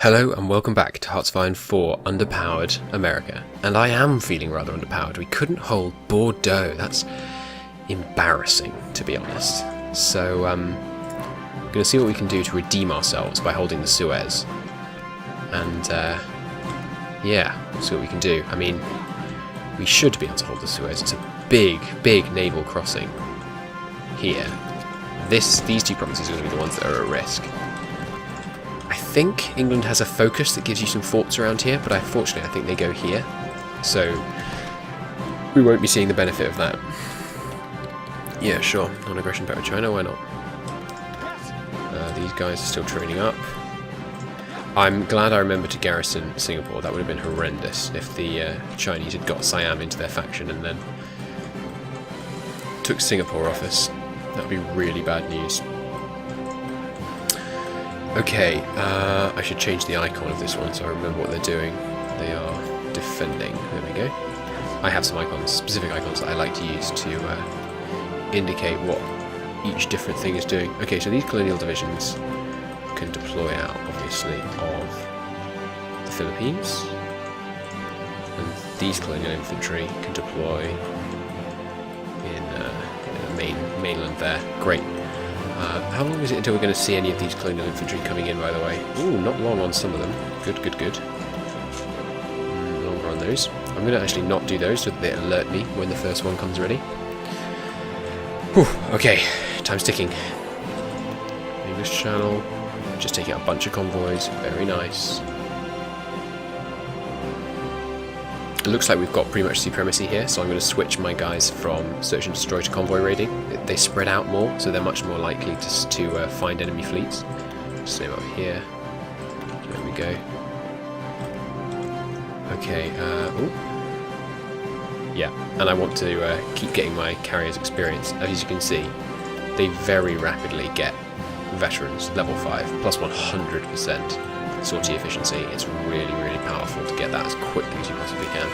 Hello and welcome back to Hearts of Iron 4 Underpowered America. And I am feeling rather underpowered. We couldn't hold Bordeaux. That's embarrassing, to be honest. So, we're going to see what we can do to redeem ourselves by holding the Suez. And, yeah, we'll see what we can do. I mean, we should be able to hold the Suez. It's a big, big naval crossing here. These two provinces are going to be the ones that are at risk. I think England has a focus that gives you some forts around here, but unfortunately I think they go here. So we won't be seeing the benefit of that. Yeah, sure. Non-aggression pact with China, why not? These guys are still training up. I'm glad I remembered to garrison Singapore. That would have been horrendous if the Chinese had got Siam into their faction and then took Singapore off us. That would be really bad news. Okay, I should change the icon of this one so I remember what they're doing. They are defending. There we go. I have some icons, specific icons that I like to use to indicate what each different thing is doing. Okay, so these colonial divisions can deploy out, obviously, of the Philippines. And these colonial infantry can deploy in the mainland there. Great. How long is it until we're going to see any of these colonial infantry coming in, by the way? Ooh, not long on some of them. Good, good, good. Longer on those. I'm going to actually not do those so that they alert me when the first one comes ready. Whew, okay, time's ticking. English Channel. Just taking out a bunch of convoys. Very nice. It looks like we've got pretty much supremacy here, so I'm going to switch my guys from search and destroy to convoy raiding. They spread out more, so they're much more likely to find enemy fleets. Same up here. There we go. Okay, ooh. Yeah, and I want to keep getting my carriers experience. As you can see, they very rapidly get veterans, level 5, plus 100%. Sortie efficiency. It's really, really powerful to get that as quickly as you possibly can.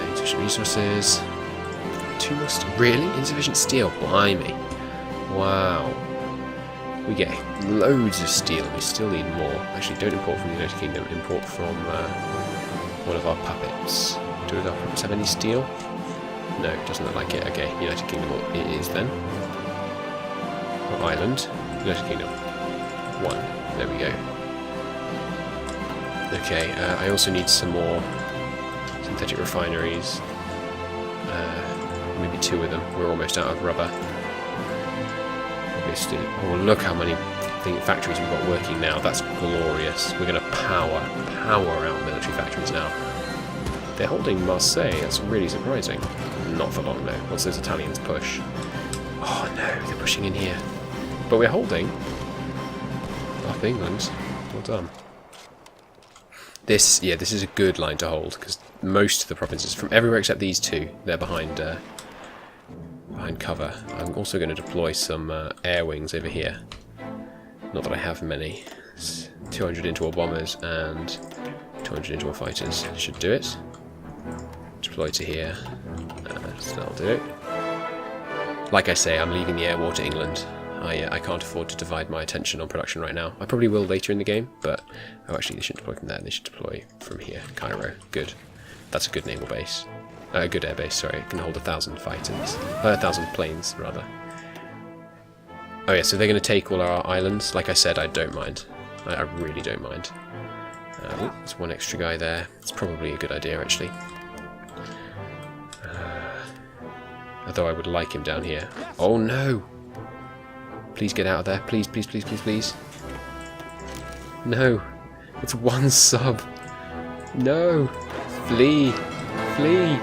Insufficient resources. Too much. Really? Insufficient steel? Blimey. Wow. We get loads of steel. We still need more. Actually, don't import from the United Kingdom. Import from one of our puppets. Do our puppets have any steel? No, it doesn't look like it. Okay, United Kingdom it is then. Or Ireland. United Kingdom. 1. There we go. Okay, I also need some more synthetic refineries. Maybe 2 of them. We're almost out of rubber. Obviously. Oh, look how many factories we've got working now. That's glorious. We're going to power out military factories now. They're holding Marseille. That's really surprising. Not for long, though. Once those Italians push. Oh no, they're pushing in here. But we're holding up England. Well done. This is a good line to hold because most of the provinces, from everywhere except these 2, they're behind cover. I'm also going to deploy some air wings over here. Not that I have many. It's 200 into bombers and 200 into fighters. Should do it. Deploy to here. So that'll do it. Like I say, I'm leaving the air war to England. I can't afford to divide my attention on production right now. I probably will later in the game, but oh, actually, they shouldn't deploy from there. They should deploy from here, Cairo. Good. That's a good naval base. A good air base. Sorry, it can hold 1,000 fighters, 1,000 planes rather. Oh yeah, so they're going to take all our islands. Like I said, I don't mind. I really don't mind. There's one extra guy there. It's probably a good idea actually. Although I would like him down here. Oh no! Please get out of there. Please, please, please, please, please. No. It's 1 sub. No. Flee. Flee.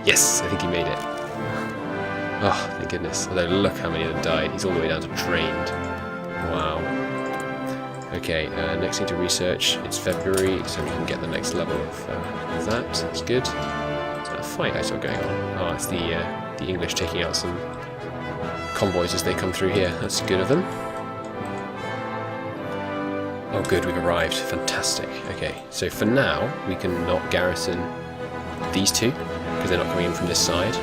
Yes, I think he made it. Oh, thank goodness. Although look how many of them died. He's all the way down to trained. Wow. Okay, next thing to research. It's February, so we can get the next level of that. That's good. Is that a fight I saw going on? Oh, it's the English taking out some convoys as they come through here. That's good of them. Oh good, we've arrived. Fantastic. Okay, so for now we can not garrison these 2 because they're not coming in from this side.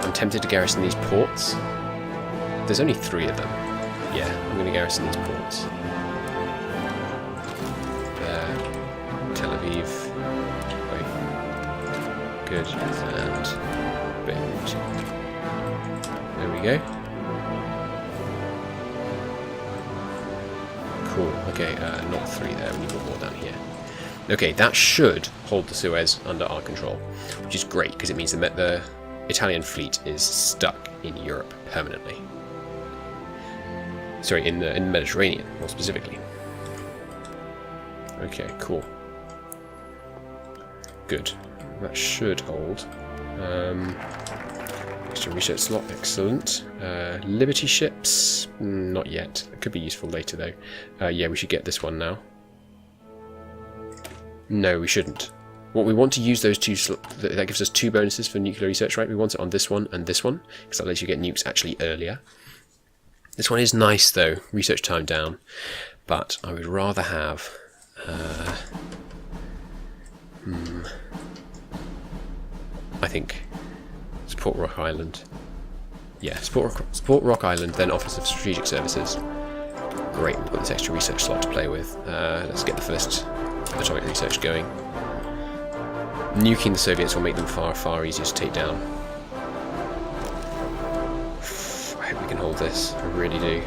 I'm tempted to garrison these ports. There's only 3 of them. Yeah, I'm going to garrison these ports. There. Tel Aviv. Wait. Good. And Beirut. There we go. Cool. Okay, not 3 there. We need one more down here. Okay, that should hold the Suez under our control, which is great because it means the Italian fleet is stuck in Europe permanently. Sorry, in the Mediterranean, more specifically. Okay, cool. Good. That should hold. Extra research slot, excellent. Liberty ships, not yet. It could be useful later though. Yeah, we should get this one now. No, we shouldn't. What we want to use those two, that gives us 2 bonuses for nuclear research, right? We want it on this one and this one, because that lets you get nukes actually earlier. This one is nice though, research time down, but I would rather have... I think support Rock Island. Yeah, support Rock Island, then Office of Strategic Services. Great, we've got this extra research slot to play with. Let's get the first atomic research going. Nuking the Soviets will make them far, far easier to take down. I hope we can hold this. I really do.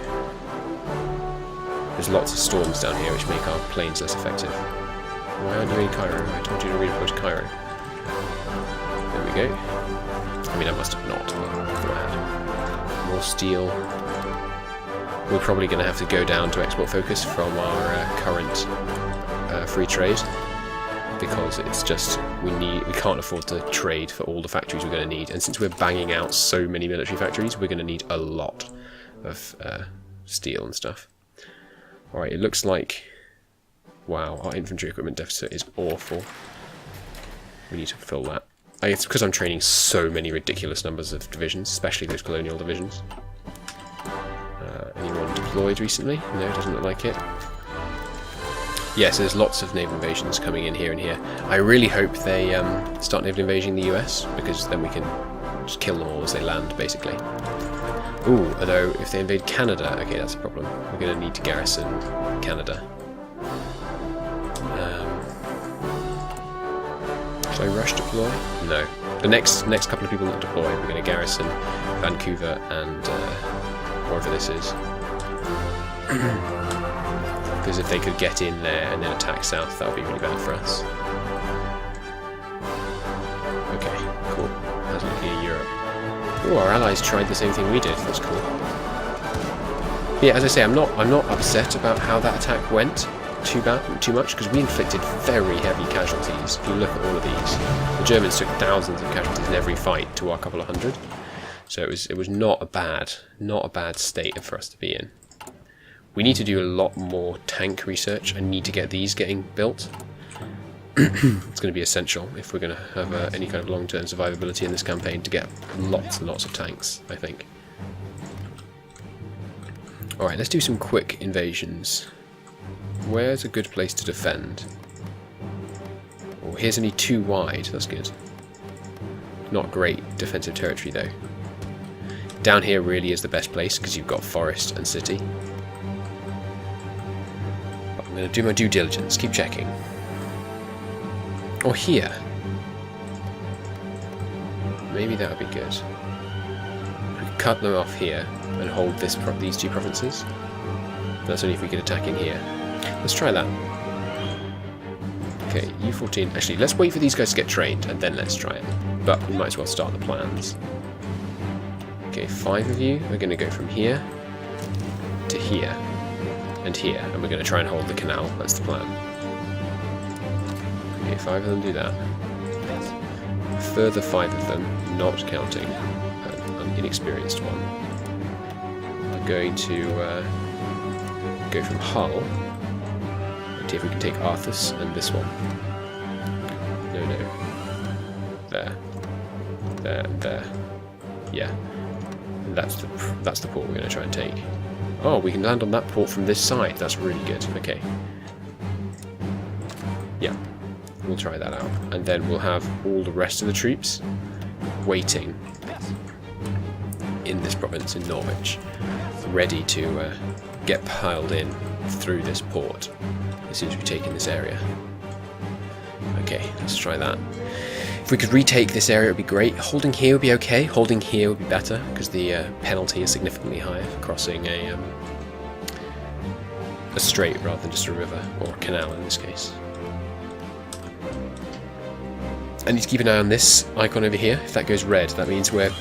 There's lots of storms down here which make our planes less effective. Why aren't you in Cairo? I told you to redeploy to Cairo. There we go. I mean, I must have not. More steel. We're probably going to have to go down to export focus from our current free trade, because it's just we can't afford to trade for all the factories we're going to need, and since we're banging out so many military factories, we're going to need a lot of steel and stuff. Alright, it looks like, wow, our infantry equipment deficit is awful. We need to fill that. I guess because I'm training so many ridiculous numbers of divisions, especially those colonial divisions. Anyone deployed recently? No, doesn't look like it. Yes, there's lots of naval invasions coming in here and here. I really hope they start naval invading the US, because then we can just kill them all as they land, basically. Ooh, although if they invade Canada, okay, that's a problem. We're going to need to garrison Canada. Should I rush deploy? No. The next couple of people that deploy, we're going to garrison Vancouver and wherever this is. Because if they could get in there and then attack south, that would be really bad for us. Okay, cool. How's it looking in Europe? Oh, our allies tried the same thing we did. That's cool. Yeah, as I say, I'm not upset about how that attack went too much, because we inflicted very heavy casualties. If you look at all of these, the Germans took thousands of casualties in every fight to our couple of hundred. So it was not a bad state for us to be in. We need to do a lot more tank research. I need to get these getting built. It's going to be essential if we're going to have any kind of long-term survivability in this campaign, to get lots and lots of tanks, I think. Alright, let's do some quick invasions. Where's a good place to defend? Oh, here's only 2 wide, that's good. Not great defensive territory though. Down here really is the best place, because you've got forest and city. But I'm going to do my due diligence, keep checking. Or here. Maybe that would be good. We could cut them off here and hold these 2 provinces. That's only if we could attack in here. Let's try that. Okay, U14. Actually, let's wait for these guys to get trained and then let's try it. But we might as well start the plans. Okay, 5 of you are going to go from here to here and here, and we're going to try and hold the canal. That's the plan. Okay, 5 of them do that. A further 5 of them, not counting an inexperienced one, are going to go from Hull and see if we can take Arthas and this one. No. There. There and there. Yeah. And that's the port we're going to try and take. Oh, we can land on that port from this side. That's really good. Okay. Yeah. We'll try that out. And then we'll have all the rest of the troops waiting in this province in Norwich. ready to get piled in through this port as soon as we take in this area. Okay, let's try that. If we could retake this area, it would be great. Holding here would be okay. Holding here would be better, because the penalty is significantly higher for crossing a strait rather than just a river, or a canal in this case. I need to keep an eye on this icon over here. If that goes red, that means we're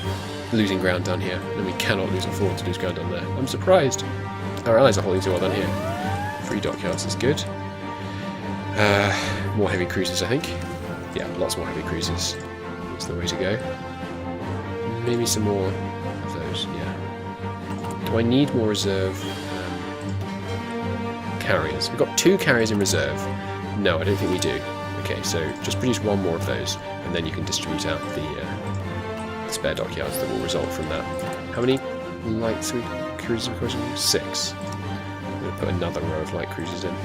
losing ground down here, and we cannot afford to lose ground down there. I'm surprised. Our allies are holding so well down here. 3 dockyards is good. More heavy cruisers, I think. Yeah, lots more heavy cruisers. That's the way to go. Maybe some more of those, yeah. Do I need more reserve carriers? We've got 2 carriers in reserve. No, I don't think we do. Okay, so just produce 1 more of those, and then you can distribute out the spare dockyards that will result from that. How many light cruisers are we crossing? 6. I'm going to put another row of light cruisers in.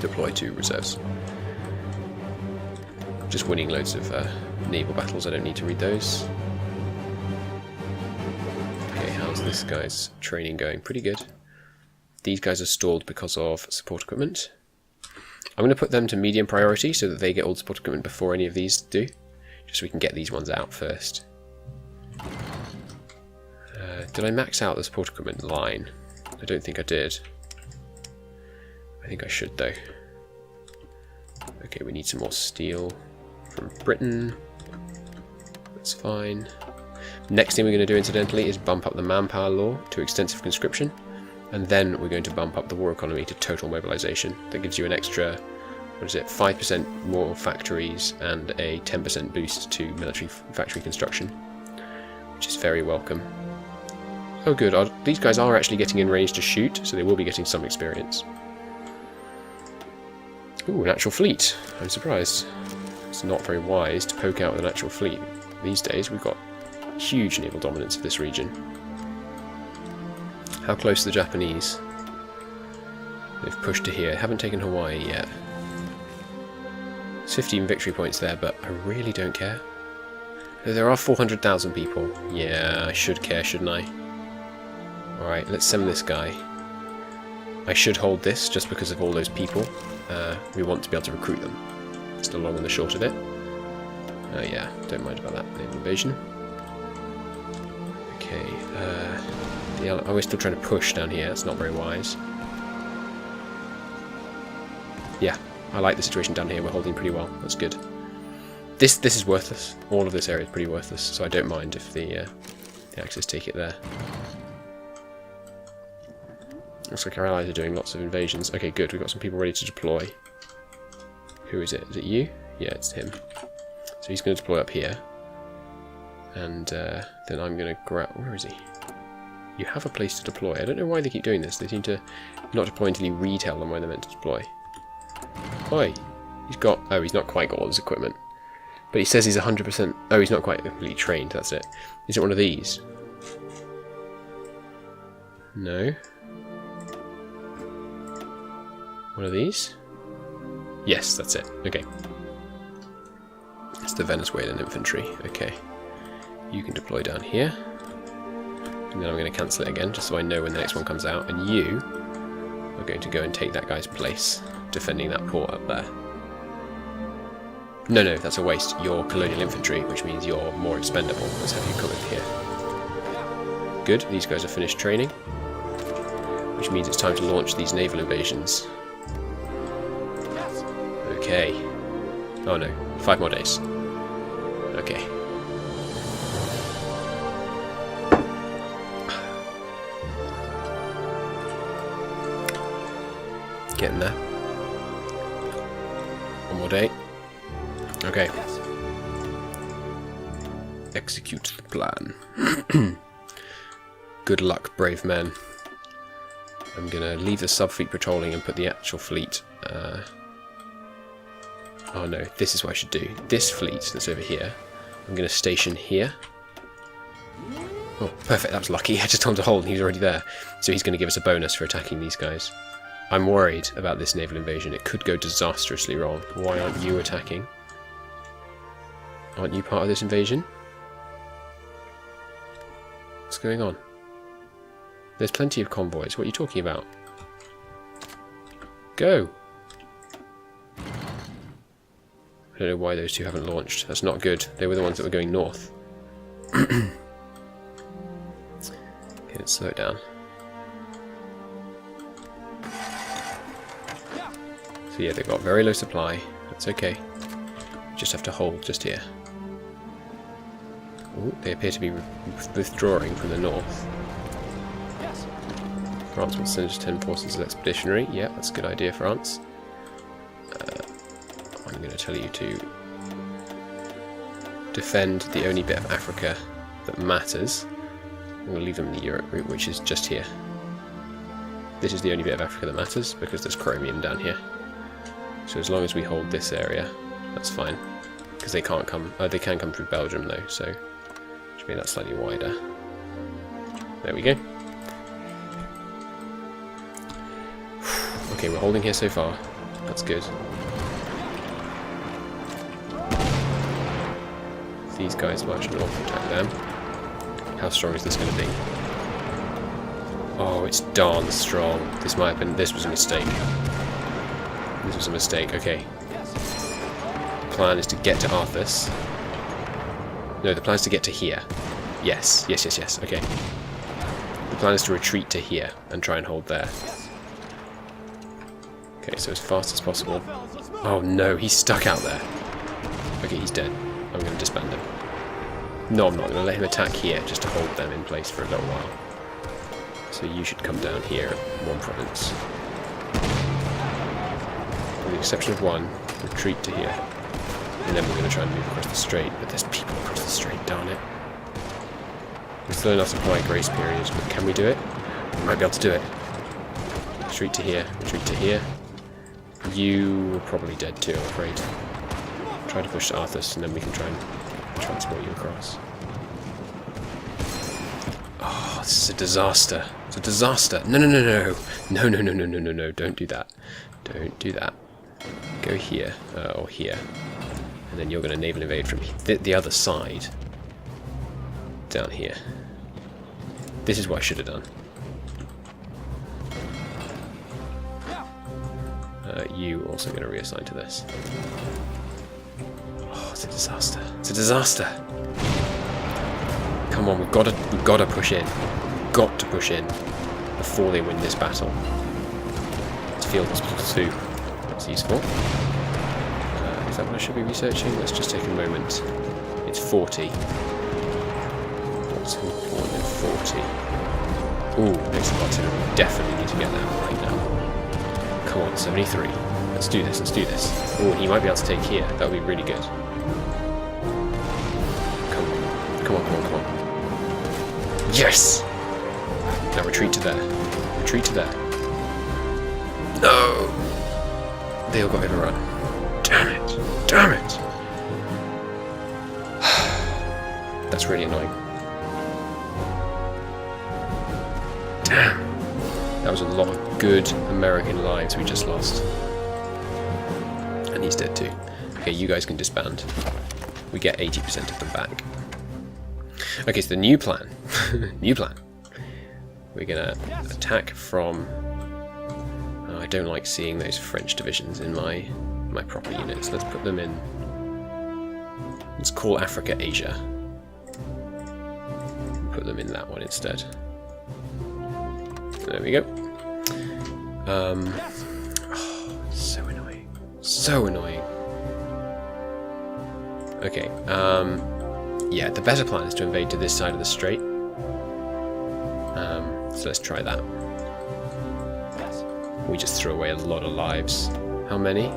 Deploy 2 reserves. Just winning loads of naval battles, I don't need to read those. Okay, how's this guy's training going? Pretty good. These guys are stalled because of support equipment. I'm going to put them to medium priority so that they get all the support equipment before any of these do. Just so we can get these ones out first. Did I max out the support equipment line? I don't think I did. I think I should though. Okay, we need some more steel from Britain. That's fine. Next thing we're going to do incidentally is bump up the manpower law to extensive conscription, and then we're going to bump up the war economy to total mobilization. That gives you an extra, what is it, 5% more factories and a 10% boost to military factory construction, which is very welcome. Oh good, these guys are actually getting in range to shoot, so they will be getting some experience. Ooh, an actual fleet. I'm surprised. It's not very wise to poke out with an actual fleet. These days we've got huge naval dominance of this region. How close to the Japanese? They've pushed to here. Haven't taken Hawaii yet. It's 15 victory points there, but I really don't care. There are 400,000 people. Yeah, I should care, shouldn't I? Alright, let's send this guy. I should hold this just because of all those people. We want to be able to recruit them. It's the long and the short of it. Yeah, don't mind about that naval invasion. Okay, yeah, we're still trying to push down here. That's not very wise. Yeah, I like the situation down here. We're holding pretty well. That's good. This is worthless. All of this area is pretty worthless, so I don't mind if the Axis take it there. Looks like our allies are doing lots of invasions. Okay, good. We've got some people ready to deploy. Who is it? Is it you? Yeah, it's him. So he's going to deploy up here. And then I'm going to grab... Where is he? You have a place to deploy. I don't know why they keep doing this. They seem to not deploy until you retell them where they're meant to deploy. Oi! He's got... Oh, he's not quite got all his equipment. But he says he's 100%... Oh, he's not quite completely trained. That's it. Is it one of these? No. One of these? Yes, that's it. Okay. It's the Venezuelan infantry. Okay. You can deploy down here. And then I'm going to cancel it again, just so I know when the next one comes out. And you are going to go and take that guy's place, defending that port up there. No, that's a waste. You're colonial infantry, which means you're more expendable. Let's have you come in here. Good, these guys are finished training. Which means it's time to launch these naval invasions. Okay. Oh no, 5 more days. Okay. Getting there. 1 more day. Okay. Execute the plan. Good luck, brave men. I'm gonna leave the sub-fleet patrolling and put the actual fleet... Oh no, this is what I should do. This fleet that's over here, I'm going to station here. Oh, perfect, that was lucky. I just told him to hold and he's already there. So he's going to give us a bonus for attacking these guys. I'm worried about this naval invasion. It could go disastrously wrong. Why aren't you attacking? Aren't you part of this invasion? What's going on? There's plenty of convoys. What are you talking about? Go! I don't know why those two haven't launched. That's not good. They were the ones that were going north. Okay, let's slow it down. So yeah, they've got very low supply. That's okay. Just have to hold just here. Ooh, they appear to be withdrawing from the north. France will send 10 forces as expeditionary. Yeah, that's a good idea, France. I'm going to tell you to defend the only bit of Africa that matters. I'm going to leave them in the Europe route, which is just here. This is the only bit of Africa that matters, because there's chromium down here. So as long as we hold this area, that's fine. Because they can't come, they can come through Belgium though, so should make that slightly wider. There we go. Okay, we're holding here so far. That's good. These guys march north, attack them. How strong is this going to be? Oh, it's darn strong. This might have been. This was a mistake. This was a mistake. Okay. The plan is to get to Arthas. No, the plan is to get to here. Yes. Yes. Yes. Yes. Okay. The plan is to retreat to here and try and hold there. Okay, so as fast as possible. Oh no, he's stuck out there. Okay, he's dead. I'm going to disband him. No, I'm not. I'm going to let him attack here just to hold them in place for a little while. So you should come down here, one province. With the exception of one, retreat to here. And then we're going to try and move across the strait. But there's people across the strait, darn it. There's still enough supply grace period, but can we do it? We might be able to do it. Retreat to here, retreat to here. You are probably dead too, I'm afraid. Try to push to Arthas, and then we can try and transport you across. Oh, this is a disaster. It's a disaster. No, no, no, no. No, no, no, no, no, no, no. Don't do that. Don't do that. Go here, or here. And then you're going to naval invade from the other side. Down here. This is what I should have done. You also going to reassign to this. Oh, it's a disaster. It's a disaster. Come on, we've got to push in. We've got to push in before they win this battle. It's Field Hospital 2. That's useful. Is that what I should be researching? Let's just take a moment. It's 40. What's important in 40? Ooh, next artillery. We definitely need to get that right now. Come on, 73. Let's do this, let's do this. Oh, he might be able to take here. That would be really good. Come on, come on, come on, come on. Yes! Now retreat to there. Retreat to there. No! They all got overrun. Damn it! Damn it! That's really annoying. Damn! That was a lot of good American lives we just lost. And he's dead too. Okay, you guys can disband. We get 80% of them back. Okay, so the new plan. New plan. We're gonna attack from... I don't like seeing those French divisions in my proper units. Let's put them in... Let's call Africa Asia. Put them in that one instead. There we go. Oh, so annoying. So annoying. Okay, yeah, the better plan is to invade to this side of the strait. So let's try that. We just threw away a lot of lives. How many?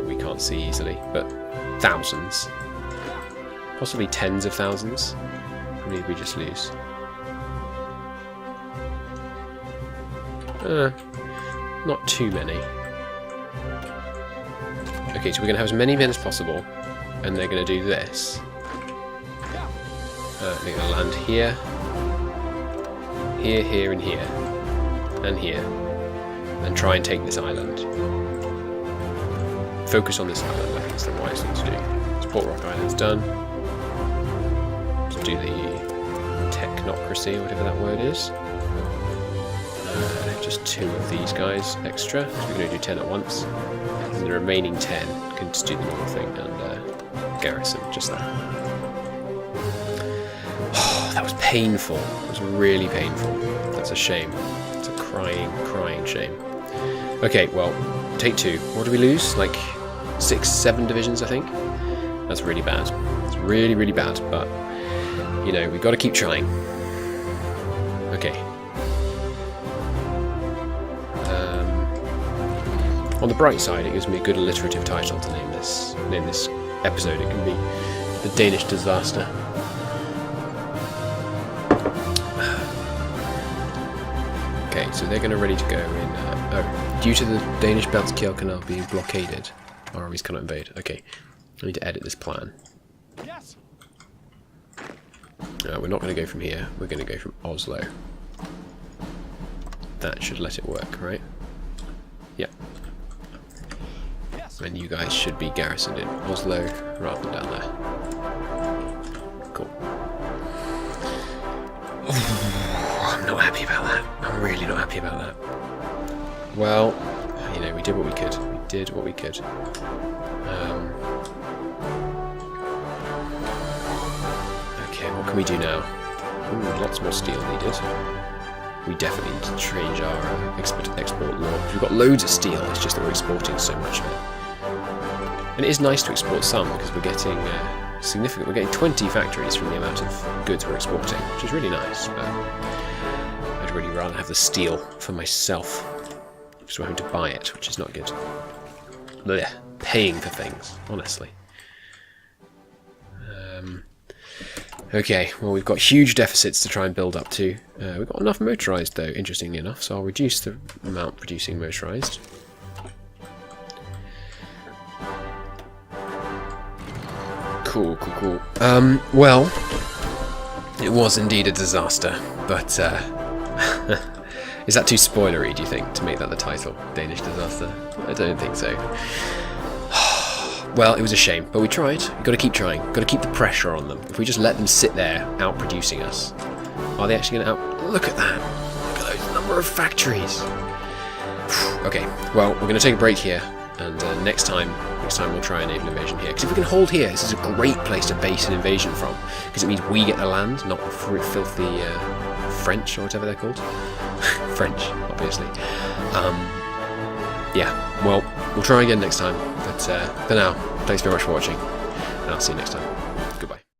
We can't see easily, but thousands. Possibly tens of thousands. How many did we just lose? Not too many. Okay, so we're going to have as many men as possible, and they're going to do this. They're going to land here, here, here, and here, and here, and try and take this island. Focus on this island, I think is the wise thing to do. So Port Rock Island's done. Let's do the technocracy, or whatever that word is. Just 2 of these guys extra, because we're going to do 10 at once. And the remaining 10 can just do the normal thing and garrison, just that. Oh, that was painful. It was really painful. That's a shame. It's a crying, crying shame. Okay, well, take 2. What do we lose? Like 6, 7 divisions, I think? That's really bad. It's really, really bad, but, you know, we've got to keep trying. Okay. On the bright side, it gives me a good alliterative title to name this episode. It can be The Danish Disaster. Okay, so they're going to ready to go in... due to the Danish Baltic Canal being blockaded, our armies cannot invade. Okay, I need to edit this plan. Yes. We're not going to go from here, we're going to go from Oslo. That should let it work, right? Yeah. And you guys should be garrisoned in Oslo rather than down there. Cool. I'm not happy about that. I'm really not happy about that. Well, you know, we did what we could. We did what we could. Okay, what can we do now? Ooh, lots more steel needed. We definitely need to change our export law. We've got loads of steel, it's just that we're exporting so much of it. And it is nice to export some, because we're getting significant. We're getting 20 factories from the amount of goods we're exporting, which is really nice, but I'd really rather have the steel for myself. Because we're having to buy it, which is not good. Blech, paying for things, honestly. Okay, well, we've got huge deficits to try and build up to. We've got enough motorised, though, interestingly enough, so I'll reduce the amount producing motorised. Cool, cool, cool. Well, it was indeed a disaster, but is that too spoilery, do you think, to make that the title? Danish Disaster? I don't think so. Well, it was a shame, but we tried. We've got to keep trying. We've got to keep the pressure on them. If we just let them sit there, out-producing us, are they actually going to out... Look at that! Look at those number of factories! Okay, well, we're going to take a break here, and next time we'll try a naval invasion here. Because if we can hold here, this is a great place to base an invasion from. Because it means we get the land, not filthy French, or whatever they're called. French, obviously. Yeah, well, we'll try again next time. But for now, thanks very much for watching, and I'll see you next time.